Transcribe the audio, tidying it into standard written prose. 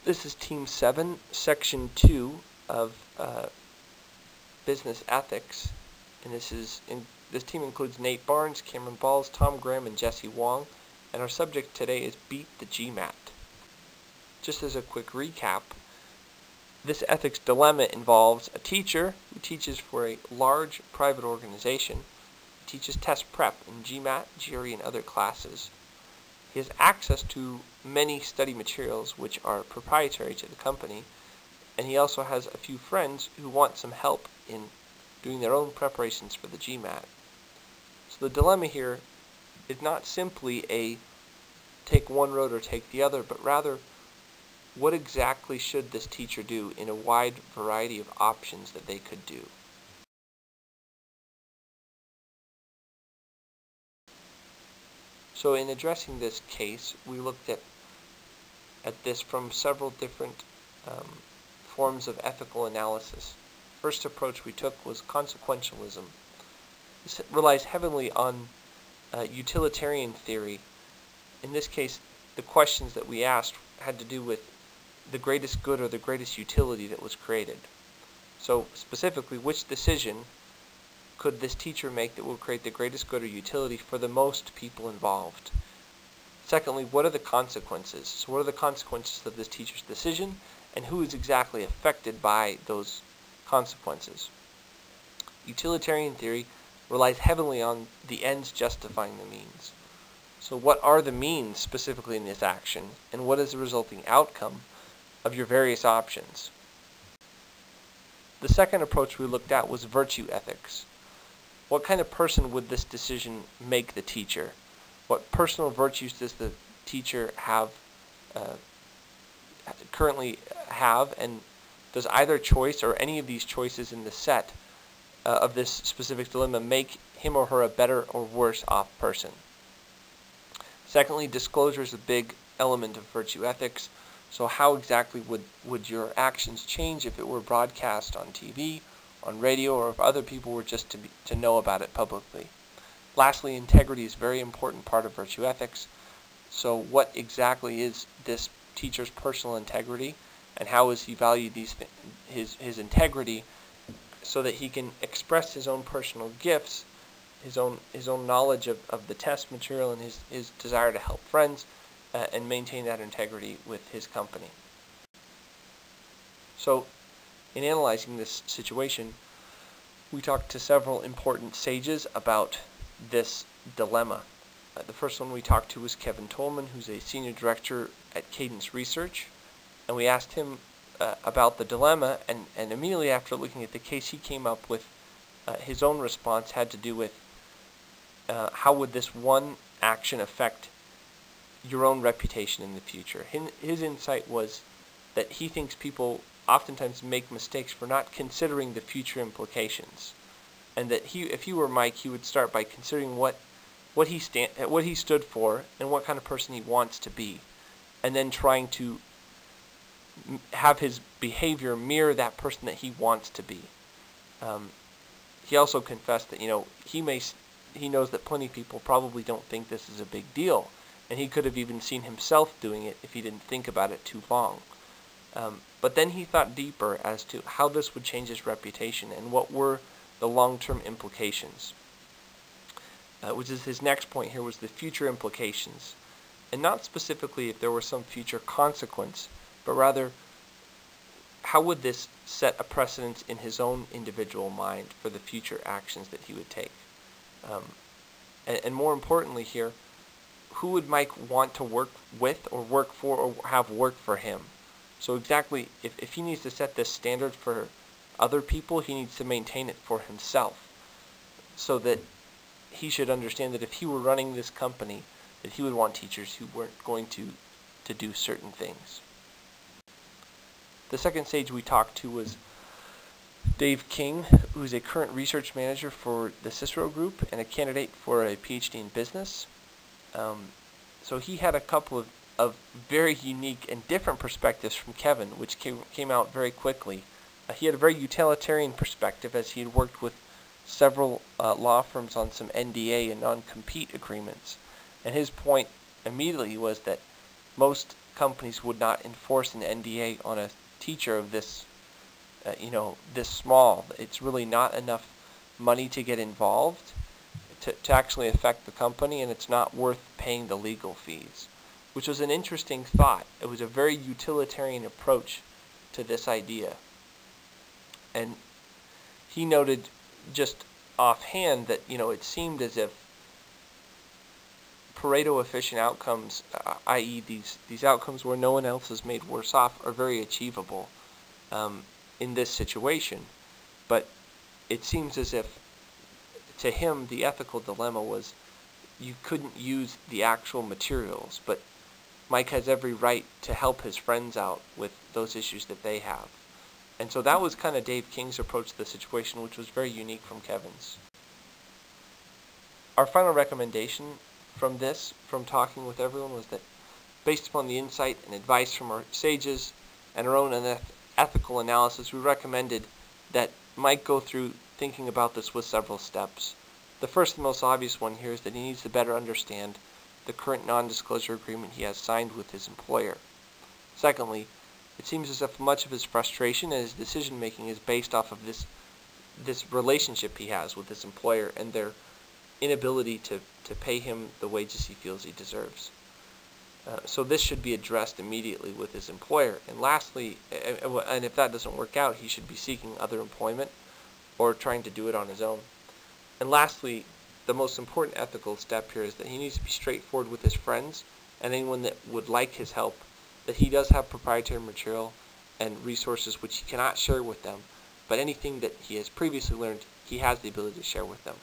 This is Team 7, Section 2 of Business Ethics, and this team includes Nate Barnes, Cameron Balls, Tom Graham, and Jesse Wong, and our subject today is Beat the GMAT. Just as a quick recap, this ethics dilemma involves a teacher who teaches for a large private organization. He teaches test prep in GMAT, GRE, and other classes. He has access to many study materials which are proprietary to the company, and he also has a few friends who want some help in doing their own preparations for the GMAT. So the dilemma here is not simply a take one road or take the other, but rather what exactly should this teacher do in a wide variety of options that they could do. So in addressing this case, we looked at this from several different forms of ethical analysis. First approach we took was consequentialism. This relies heavily on utilitarian theory. In this case, the questions that we asked had to do with the greatest good or the greatest utility that was created. So specifically, which decision could this teacher make that will create the greatest good or utility for the most people involved? Secondly, what are the consequences? So what are the consequences of this teacher's decision, and who is exactly affected by those consequences? Utilitarian theory relies heavily on the ends justifying the means. So what are the means specifically in this action, and what is the resulting outcome of your various options? The second approach we looked at was virtue ethics. What kind of person would this decision make the teacher? What personal virtues does the teacher currently have, and does either choice or any of these choices in the set of this specific dilemma make him or her a better or worse off person? Secondly, disclosure is a big element of virtue ethics. So how exactly would your actions change if it were broadcast on TV, on radio, or if other people were just to know about it publicly? Lastly, integrity is a very important part of virtue ethics. So what exactly is this teacher's personal integrity, and how is he valued his integrity so that he can express his own personal gifts, his own knowledge of the test material, and his desire to help friends, and maintain that integrity with his company. So in analyzing this situation, we talked to several important sages about this dilemma. The first one we talked to was Kevin Tolman, who's a senior director at Cadence Research, and we asked him about the dilemma, and immediately after looking at the case, he came up with his own response had to do with how would this one action affect your own reputation in the future. His insight was that he thinks people oftentimes make mistakes for not considering the future implications, and that if he were Mike, he would start by considering what he stood for and what kind of person he wants to be, and then trying to have his behavior mirror that person that he wants to be. He also confessed that he knows that plenty of people probably don't think this is a big deal, and he could have even seen himself doing it if he didn't think about it too long. But then he thought deeper as to how this would change his reputation and what were the long-term implications. Which is his next point here, was the future implications. And not specifically if there were some future consequence, but rather how would this set a precedence in his own individual mind for the future actions that he would take. And more importantly here, who would Mike want to work with or work for or have work for him? So exactly, if he needs to set this standard for other people, he needs to maintain it for himself, so that he should understand that if he were running this company, that he would want teachers who weren't going to do certain things. The second sage we talked to was Dave King, who's a current research manager for the Cicero Group and a candidate for a PhD in business. So he had a couple of very unique and different perspectives from Kevin, which came out very quickly. He had a very utilitarian perspective, as he had worked with several law firms on some NDA and non-compete agreements. And his point immediately was that most companies would not enforce an NDA on a teacher of this, this small. It's really not enough money to get involved to actually affect the company, and it's not worth paying the legal fees, which was an interesting thought. It was a very utilitarian approach to this idea. And he noted just offhand that, it seemed as if Pareto efficient outcomes, i.e. these outcomes where no one else is made worse off, are very achievable in this situation. But it seems as if, to him, the ethical dilemma was you couldn't use the actual materials, but Mike has every right to help his friends out with those issues that they have. And so that was kind of Dave King's approach to the situation, which was very unique from Kevin's. Our final recommendation from talking with everyone, was that based upon the insight and advice from our sages and our own ethical analysis, we recommended that Mike go through thinking about this with several steps. The first and most obvious one here is that he needs to better understand the current non-disclosure agreement he has signed with his employer. Secondly, it seems as if much of his frustration and his decision-making is based off of this relationship he has with his employer and their inability to pay him the wages he feels he deserves. So this should be addressed immediately with his employer. And lastly, and if that doesn't work out, he should be seeking other employment or trying to do it on his own. And lastly, the most important ethical step here is that he needs to be straightforward with his friends and anyone that would like his help, that he does have proprietary material and resources which he cannot share with them, but anything that he has previously learned, he has the ability to share with them.